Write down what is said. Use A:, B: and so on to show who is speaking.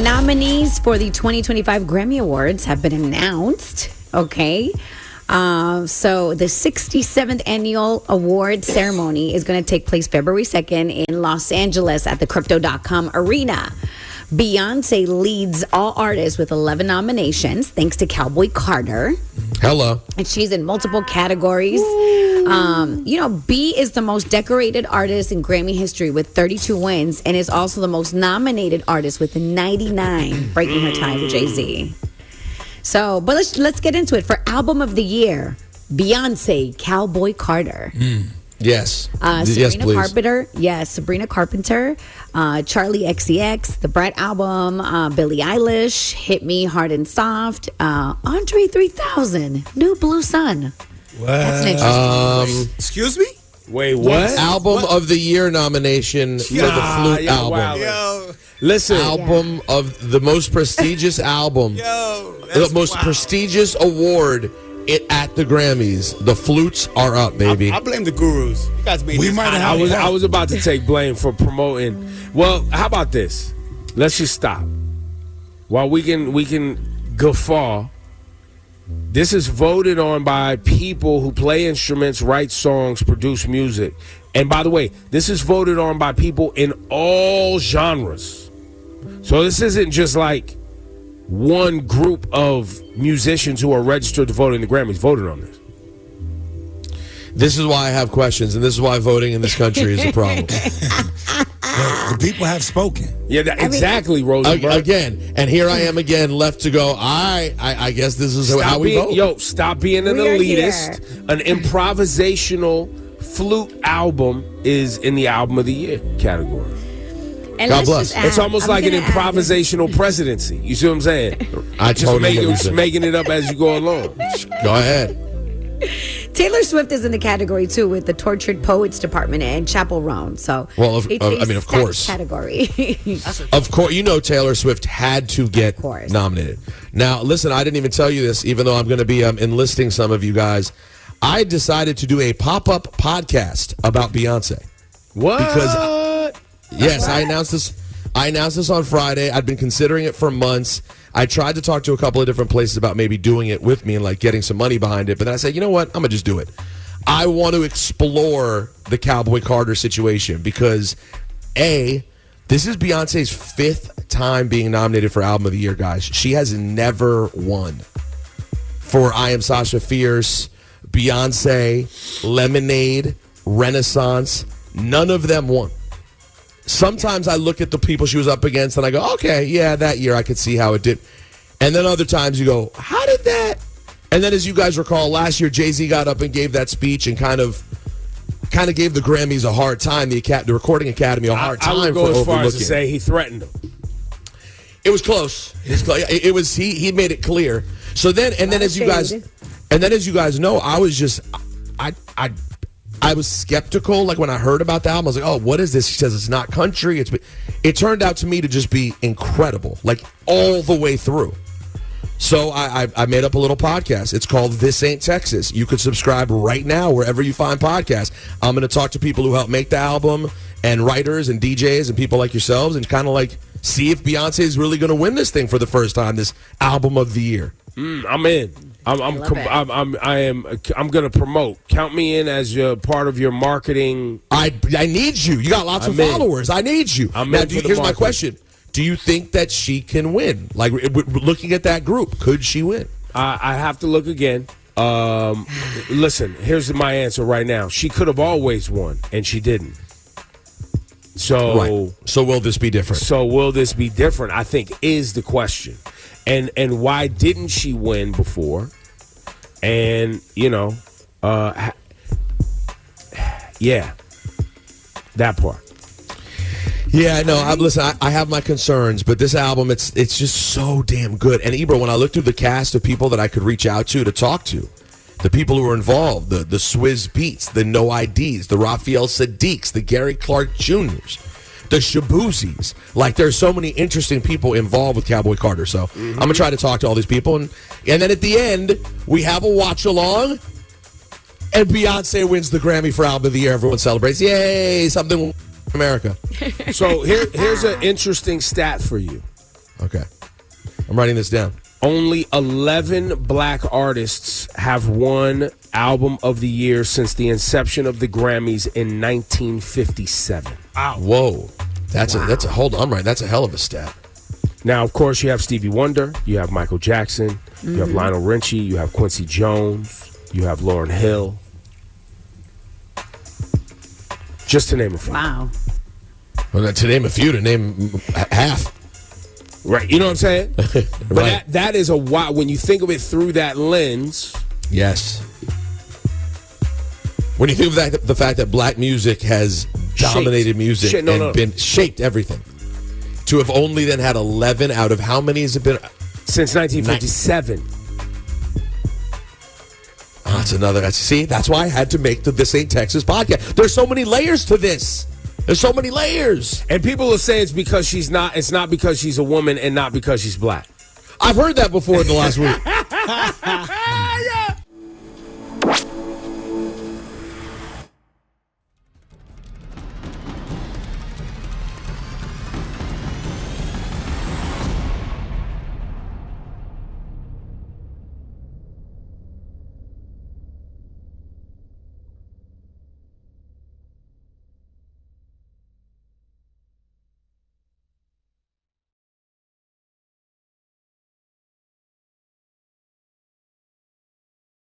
A: Nominees for the 2025 Grammy Awards have been announced. Okay. So the 67th annual award ceremony is going to take place February 2nd in Los Angeles at the Crypto.com Arena. Beyonce leads all artists with 11 nominations, thanks to Cowboy Carter.
B: Hello.
A: And she's in multiple categories. B is the most decorated artist in Grammy history with 32 wins and is also the most nominated artist with 99, breaking her tie with Jay-Z. So, but let's get into it. For Album of the Year, Beyonce, Cowboy Carter.
B: Yes.
A: Sabrina Carpenter. Yes, Sabrina Carpenter. Charlie XCX, the Brett album. Billie Eilish, Hit Me Hard and Soft. Andre 3000, New Blue Sun.
C: What?
A: That's an interesting.
C: Excuse me?
D: Wait, what?
A: Yes.
B: Album of the Year nomination for the Flute album.
D: Wow.
C: Yo.
D: Listen.
B: Album of the most prestigious album.
C: Yo.
B: The most prestigious award at the Grammys. The Flutes are up, baby.
C: I blame the gurus. You guys made this hot.
D: I was about to take blame for promoting. Well, how about this? Let's just stop. While we can guffaw, this is voted on by people who play instruments, write songs, produce music. And by the way, this is voted on by people in all genres. So this isn't just like one group of musicians who are registered to vote in the Grammys voted on this.
B: This is why I have questions, and this is why voting in this country is a problem.
C: The people have spoken.
D: Yeah, exactly, Rosenberg.
B: Again, and here I am again, left to go. I guess this is how we vote.
D: Yo, stop being an elitist. An improvisational flute album is in the Album of the Year category.
A: And
B: God bless.
D: It's almost like an improvisational presidency. You see what I'm saying?
B: I totally get
D: Just making it up as you go along.
B: Go ahead.
A: Taylor Swift is in the category too with the Tortured Poets Department and Chappell Roan. So,
B: well, of course,
A: category.
B: Of course, Taylor Swift had to get nominated. Now, listen, I didn't even tell you this, even though I'm going to be enlisting some of you guys. I decided to do a pop-up podcast about Beyonce.
D: What?
B: Because yes, I announced this. I announced this on Friday. I'd been considering it for months. I tried to talk to a couple of different places about maybe doing it with me and like getting some money behind it. But then I said, you know what? I'm going to just do it. I want to explore the Cowboy Carter situation because, A, this is Beyonce's 5th time being nominated for Album of the Year, guys. She has never won. For I Am Sasha Fierce, Beyonce, Lemonade, Renaissance, none of them won. Sometimes I look at the people she was up against and I go, okay, yeah, that year I could see how it did. And then other times you go, how did that? And then as you guys recall, last year Jay-Z got up and gave that speech and kind of gave the Grammys a hard time, the Recording Academy a hard time.
D: I would go as far as to say he threatened them.
B: It was close. It was he made it clear. So then as you guys know, I was just I was skeptical. Like when I heard about the album, I was like, "Oh, what is this?" She says it's not country. It turned out to me to just be incredible, like all the way through. So I made up a little podcast. It's called This Ain't Texas. You could subscribe right now wherever you find podcasts. I'm going to talk to people who helped make the album and writers and DJs and people like yourselves and kind of like see if Beyonce is really going to win this thing for the first time, this Album of the Year.
D: I'm in. I'm going to promote. Count me in as part of your marketing.
B: I need you. You got lots of followers. I need you. Here's my question. Do you think that she can win? Like, looking at that group, could she win?
D: I have to look again. Listen, here's my answer right now. She could have always won, and she didn't. So
B: will this be different?
D: So will this be different? I think is the question. And why didn't she win before? And, yeah, that part.
B: Yeah, no, listen, I have my concerns, but this album, it's just so damn good. And Ebro, when I looked through the cast of people that I could reach out to talk to, the people who were involved, the Swizz Beats, the No IDs, the Raphael Sadiqs, the Gary Clark Jr.'s, the Shabuzis. Like, there's so many interesting people involved with Cowboy Carter. So I'm going to try to talk to all these people. And then at the end, we have a watch-along, and Beyonce wins the Grammy for Album of the Year. Everyone celebrates. Yay, something America.
D: So here's an interesting stat for you.
B: Okay. I'm writing this down.
D: Only 11 black artists have won Album of the Year since the inception of the Grammys in 1957.
B: Whoa. That's a hold on, right. That's a hell of a stat.
D: Now, of course, you have Stevie Wonder, you have Michael Jackson, you have Lionel Richie, you have Quincy Jones, you have Lauryn Hill. Just to name a few.
A: Wow.
B: Well, to name a few, to name half.
D: Right, you know what I'm saying? But
B: Right.
D: that is a wild, when you think of it through that lens.
B: Yes. When you think of the fact that black music has dominated music and been shaped everything, to have only then had 11 out of how many has it been?
D: Since 1957.
B: That's another. See, that's why I had to make the This Ain't Texas podcast. There's so many layers to this. There's so many layers.
D: And people will say it's because it's not because she's a woman and not because she's black.
B: I've heard that before in the last week.